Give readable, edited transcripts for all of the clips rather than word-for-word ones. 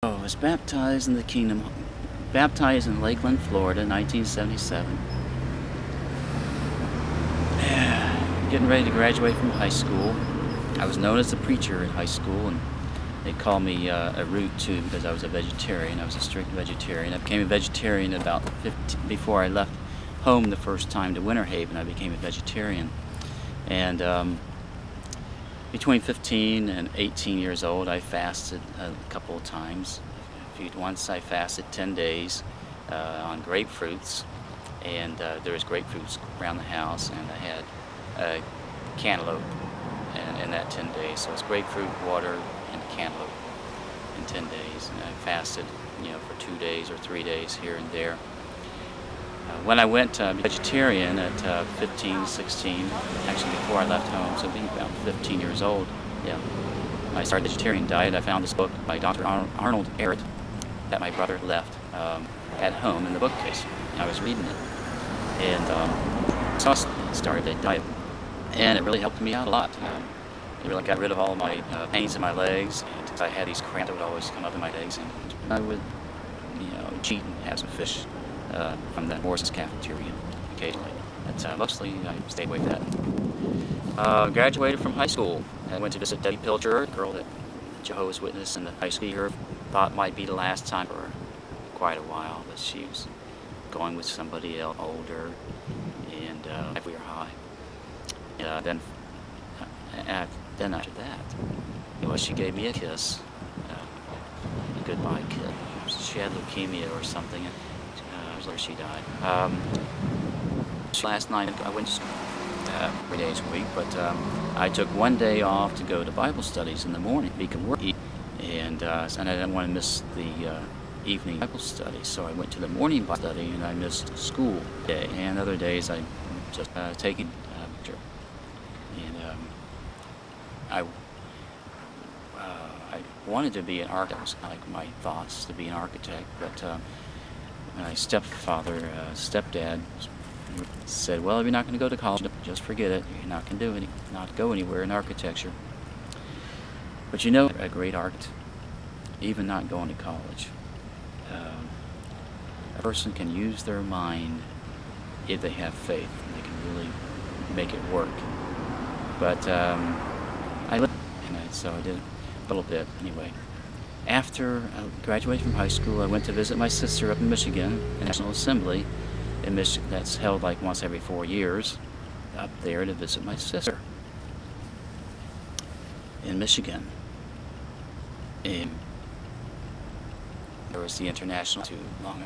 I was baptized in the kingdom, baptized in Lakeland, Florida, 1977. Getting ready to graduate from high school. I was known as a preacher in high school, and they called me a root too because I was a vegetarian. I was a strict vegetarian. I became a vegetarian about before I left home the first time to Winter Haven. I became a vegetarian, and between 15 and 18 years old, I fasted a couple of times. Once I fasted 10 days on grapefruits, and there was grapefruits around the house, and I had cantaloupe in that 10 days. So it's grapefruit, water, and cantaloupe in 10 days. And I fasted, for 2 days or 3 days here and there. When I went vegetarian at 15, 16, actually before I left home, so being about 15 years old, I started a vegetarian diet. I found this book by Dr. Arnold Ehret that my brother left at home in the bookcase. I was reading it, and so I started that diet, and it really helped me out a lot. It really got rid of all my pains in my legs, and I had these cramps that would always come up in my legs, and I would, cheat and have some fish from the Morris's cafeteria occasionally. But mostly I stayed away from that. Graduated from high school. I went to visit Debbie Pilger, a girl that Jehovah's Witness in the high school here thought might be the last time for quite a while, but she was going with somebody else older, and we were high. Then after that, she gave me a kiss, a goodbye kiss. She had leukemia or something, and she died. Last night I went to school 3 days a week, but I took one day off to go to Bible studies in the morning. We can work, and I didn't want to miss the evening Bible study, so I went to the morning Bible study, and I missed school day. And other days I just taking picture. And I wanted to be an architect. It was kind of like my thoughts to be an architect, but my stepdad said, "Well, if you're not going to go to college, just forget it. You're not going to not go anywhere in architecture." But a great art, even not going to college, a person can use their mind if they have faith, and they can really make it work. But I lived in it, so I did a little bit anyway. After I graduated from high school, I went to visit my sister up in Michigan, the National Assembly in Michigan. That's held like once every 4 years, up there to visit my sister in Michigan. And there was the International too long,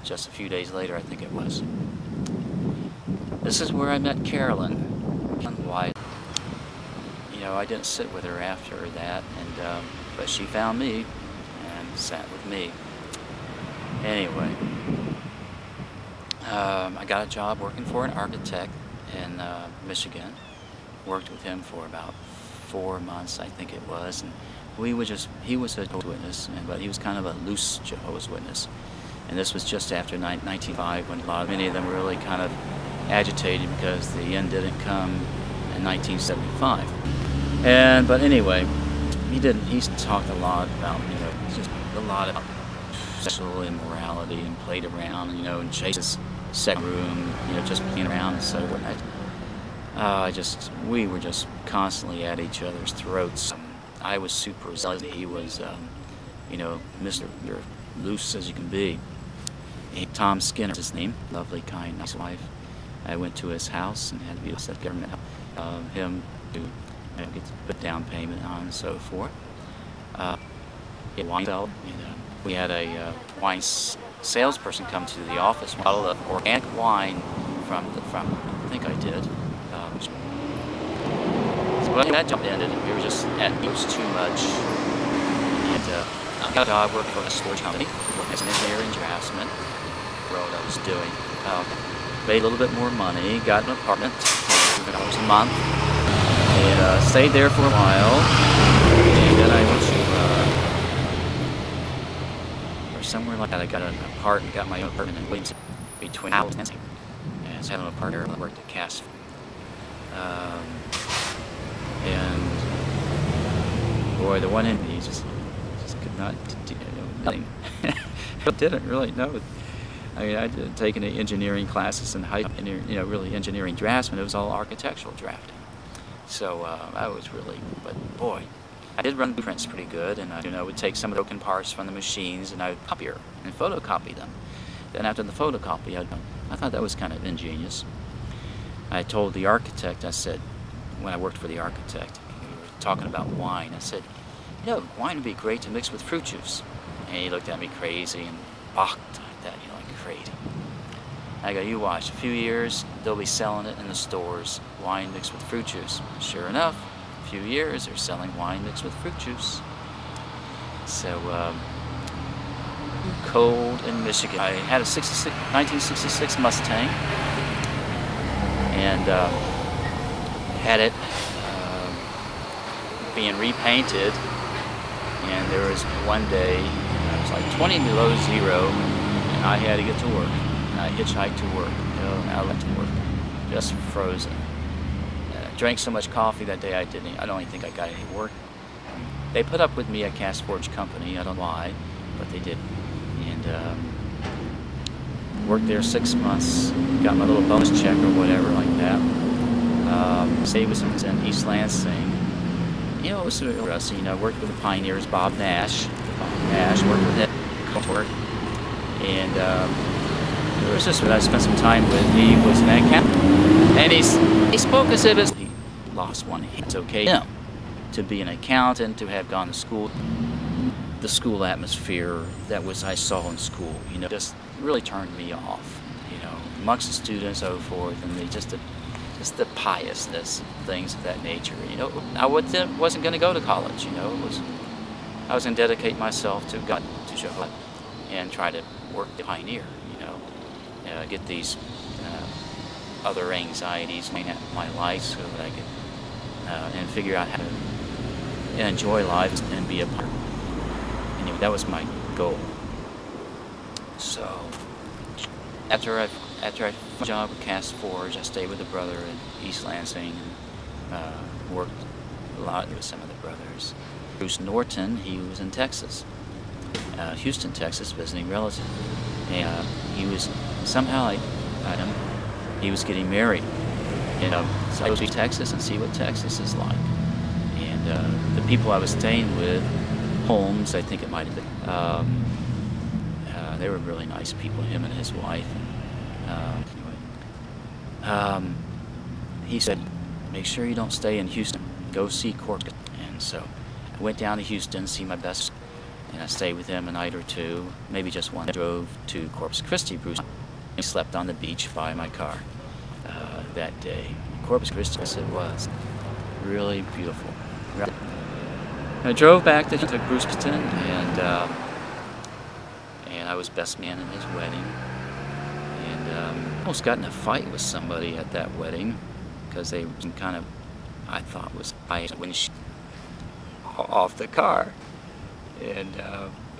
just a few days later, I think it was. This is where I met Carolyn. Why? I didn't sit with her after that, and but she found me and sat with me. Anyway, I got a job working for an architect in Michigan. Worked with him for about 4 months, I think it was, and he was a Jehovah's Witness, but he was kind of a loose Jehovah's Witness. And this was just after 1905, when many of them were really kind of agitated because the end didn't come in 1975. But anyway, he talked a lot about, just a lot about sexual immorality, and played around, and chased his second room, just playing around and so on. We were just constantly at each other's throats. I was super zealous. He was, Mr. You're loose as you can be. Tom Skinner, his name, lovely, kind, nice wife. I went to his house and had to be set government him to get the put down payment on and so forth. Wine fell. We had a wine salesperson come to the office, a bottle of organic wine from I think I did. So that job ended, and we were just it was too much. And I got a job working for a storage company as an engineer and draftsman. What I was doing. Made a little bit more money, got an apartment, $200 a month, and stayed there for a while. And then I went to, or somewhere like that, I got my own apartment in Williamson, between Howell and Lansing. And so I had an apartment there. I worked at Cass. And boy, the one in me just couldn't not, nothing. I didn't really know. I mean, I did taken engineering classes in high, really engineering draftsman. It was all architectural drafting. So I was really, but boy, I did run blueprints pretty good, and I would take some of the broken parts from the machines and I would copy and photocopy them. Then after the photocopy, I thought that was kind of ingenious. I told the architect, I said, when I worked for the architect, we were talking about wine, I said, wine would be great to mix with fruit juice. And he looked at me crazy and balked like that, like crazy. I go, you watch, a few years, they'll be selling it in the stores, wine mixed with fruit juice. Sure enough, a few years, they're selling wine mixed with fruit juice. So, cold in Michigan. I had a 1966 Mustang, and had it being repainted, and there was one day, it was like 20 below zero, and I had to get to work. And I hitchhiked to work, I went to work, just frozen. I drank so much coffee that day I don't even think I got any work. They put up with me at Cast Forge Company, I don't know why, but they did. And worked there 6 months, got my little bonus check or whatever like that. Stayed with some in East Lansing. It was really interesting. Worked with the pioneers, Bob Nash, worked with him, and it was just what I spent some time with. He was an accountant, and he spoke as if he lost one hand. It's okay to be an accountant, to have gone to school. The school atmosphere that I saw in school, just really turned me off, amongst the students, so forth, and just the piousness, things of that nature. I wasn't going to go to college. I was going to dedicate myself to God, to Jehovah, and try to work the pioneer. Get these other anxieties in my life so that I could and figure out how to enjoy life and be a part. Anyway, that was my goal. So after I found a job with Cast Forge, I stayed with a brother in East Lansing and worked a lot with some of the brothers. Bruce Norton, he was in Texas, Houston, Texas, visiting relatives. And he was somehow he was getting married. So I was in Texas and see what Texas is like. And the people I was staying with, Holmes, I think it might have been. They were really nice people, him and his wife. He said, make sure you don't stay in Houston. Go see Corpus. And so I went down to Houston to see my best, and I stayed with him a night or two, maybe just one. I drove to Corpus Christi, Bruce. I slept on the beach by my car that day. Corpus Christi, yes, it was really beautiful. I drove back to Bruce and I was best man in his wedding. And almost got in a fight with somebody at that wedding because they kind of, I thought was when she off the car. And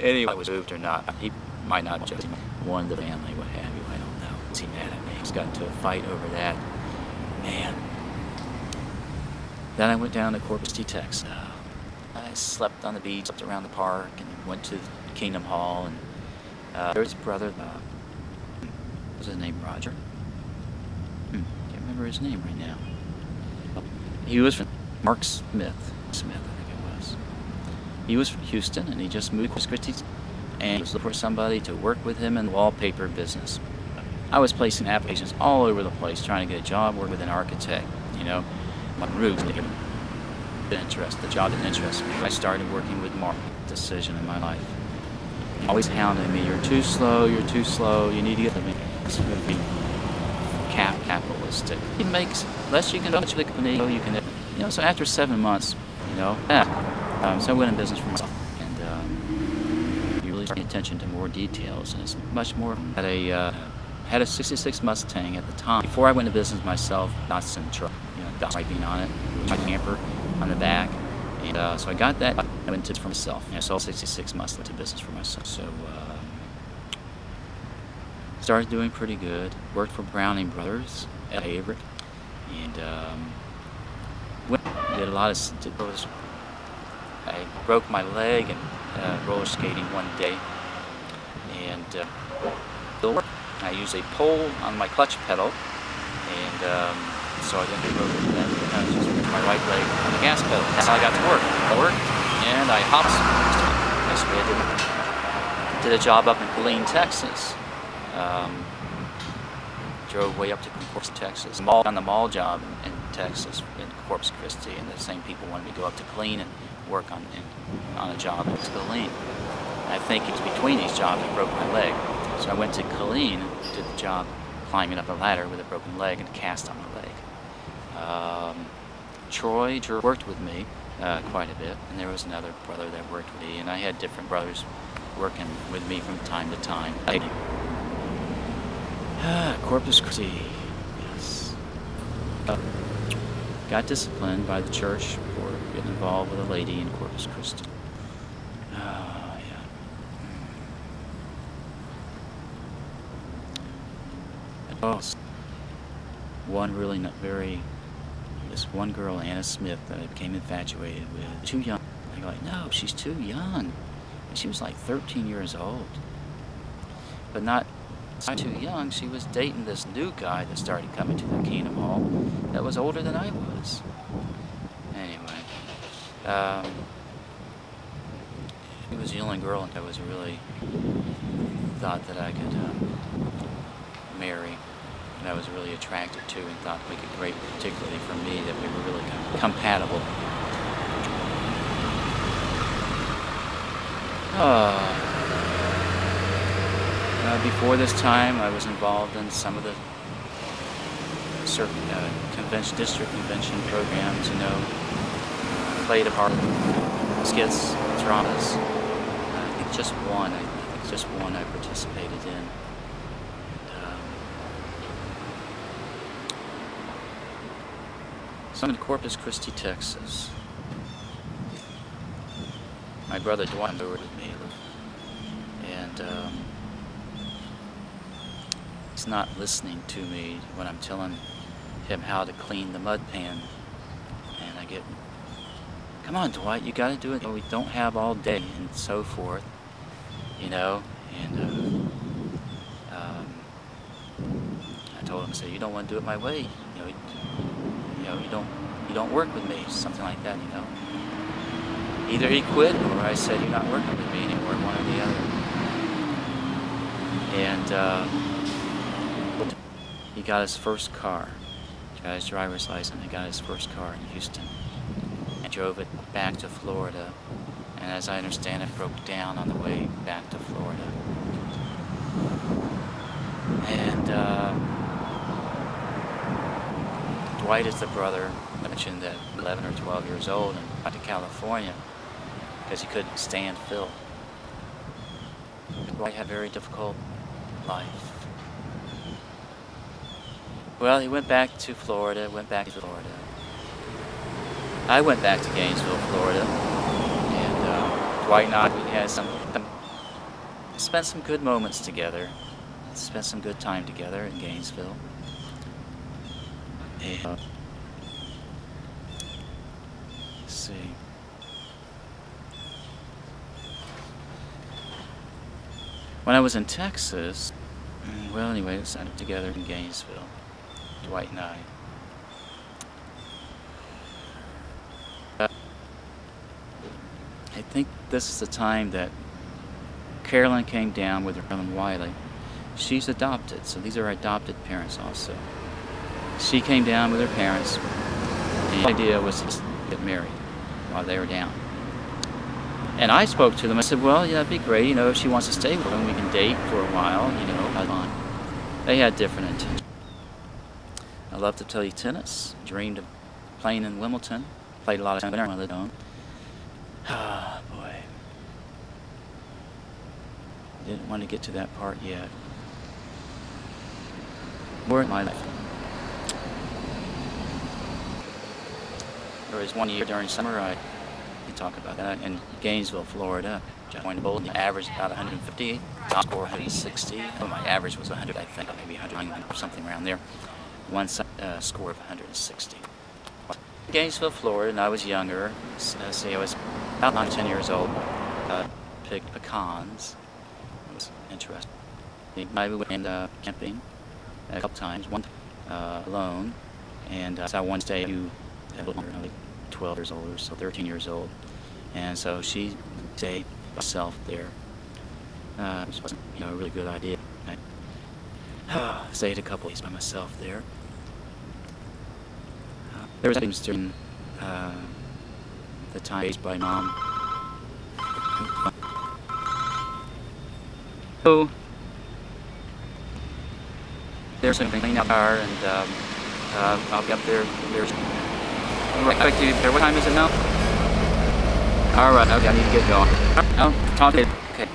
anyway, I was moved or not. He might not just wanted the family, what have you. I don't know. Was he mad at me? He's got into a fight over that. Man. Then I went down to Corpus Christi, Texas. I slept on the beach, slept around the park, and went to Kingdom Hall. And there was his brother. What was his name? Roger. Can't remember his name right now. He was from Mark Smith. I think it was. He was from Houston, and he just moved to Corpus Christi, and he was looking for somebody to work with him in the wallpaper business. I was placing applications all over the place, trying to get a job, work with an architect. My roots didn't interest. The job didn't interest me. I started working with Mark. Decision in my life. Always hounding me. You're too slow. You're too slow. You need to get to me. It's going to be capitalistic. It makes less you can do. The company you can. So after 7 months, so I went in business for myself, and you really start paying attention to more details, and it's much more. Had a '66 Mustang at the time. Before I went into business myself, Datsun truck, striping on it, my camper on the back, and so I got that. I went to for myself. I sold '66 Mustang to business for myself. So started doing pretty good. Worked for Browning Brothers at Favorite, and did a lot of. I broke my leg and roller skating one day, and I used a pole on my clutch pedal, and so I didn't go just with my right leg on the gas pedal. That's how I got to work. And I hopped. Basically, I did a job up in Killeen, Texas. Drove way up to Corpus, Texas. On the mall job in Texas, in Corpus Christi, and the same people wanted me to go up to Killeen and work on a job in Killeen. I think it was between these jobs I broke my leg. So I went to Killeen and did the job climbing up a ladder with a broken leg and a cast on my leg. Troy worked with me quite a bit, and there was another brother that worked with me, and I had different brothers working with me from time to time. Corpus Christi, yes. Got disciplined by the church for getting involved with a lady in Corpus Christi. One really not very, this one girl, Anna Smith, that I became infatuated with. Too young. I go like, no, she's too young. And she was like 13 years old. But not too young. She was dating this new guy that started coming to the Kingdom Hall that was older than I was. Anyway, she was the only girl that was really thought that I could marry, and I was really attracted to, and thought we could great, particularly for me, that we were really compatible. Before this time, I was involved in some of the certain district convention programs, you know, played a part, skits, dramas. I think just one. I participated in. So I'm in Corpus Christi, Texas. My brother Dwight moved with me, and he's not listening to me when I'm telling him how to clean the mud pan. And I get, come on, Dwight, you got to do it. We don't have all day, and so forth, you know. And I told him, I said, you don't want to do it my way, you don't work with me, something like that, you know. Either he quit, or I said, you're not working with me anymore, one or the other. And he got his first car. He got his driver's license. He got his first car in Houston. And drove it back to Florida. And as I understand it, broke down on the way back to Florida. And Dwight is the brother I mentioned that 11 or 12 years old and went to California because he couldn't stand Phil. Dwight had a very difficult life. Well, he went back to Florida, I went back to Gainesville, Florida, and Dwight and I, we had spent some good moments together, spent some good time together in Gainesville. And, let's see. When I was in Texas, well, anyway, we signed up together in Gainesville, Dwight and I. I think this is the time that Carolyn came down with her Carolyn Wiley. She's adopted, so these are adopted parents also. She came down with her parents, and the idea was to get married while they were down. And I spoke to them. I said, well, yeah, that'd be great, you know, if she wants to stay with them, we can date for a while, you know. They had different intentions. I love to play tennis. Dreamed of playing in Wimbledon. Played a lot of time when I lived home. Ah, boy. Didn't want to get to that part yet. More in my life. There was one year during summer, I can talk about that, in Gainesville, Florida. Joined bowl, averaged about 150, top score 160. Well, my average was 100, I think, maybe 100 or something around there. One score of 160. Gainesville, Florida, and I was younger. See, I was about 9 or 10 years old. pick pecans. It was interesting. I went camping a couple times, one alone, and so one day you like 12 years old or so, 13 years old, and so she stayed by herself there. Which wasn't, a really good idea. I stayed a couple days by myself there. There was things during the time raised by Mom. So there's something cleaning out the car, and I'll be up there. What time is it now? All right. Okay, I need to get going. Oh, talk to you. Okay.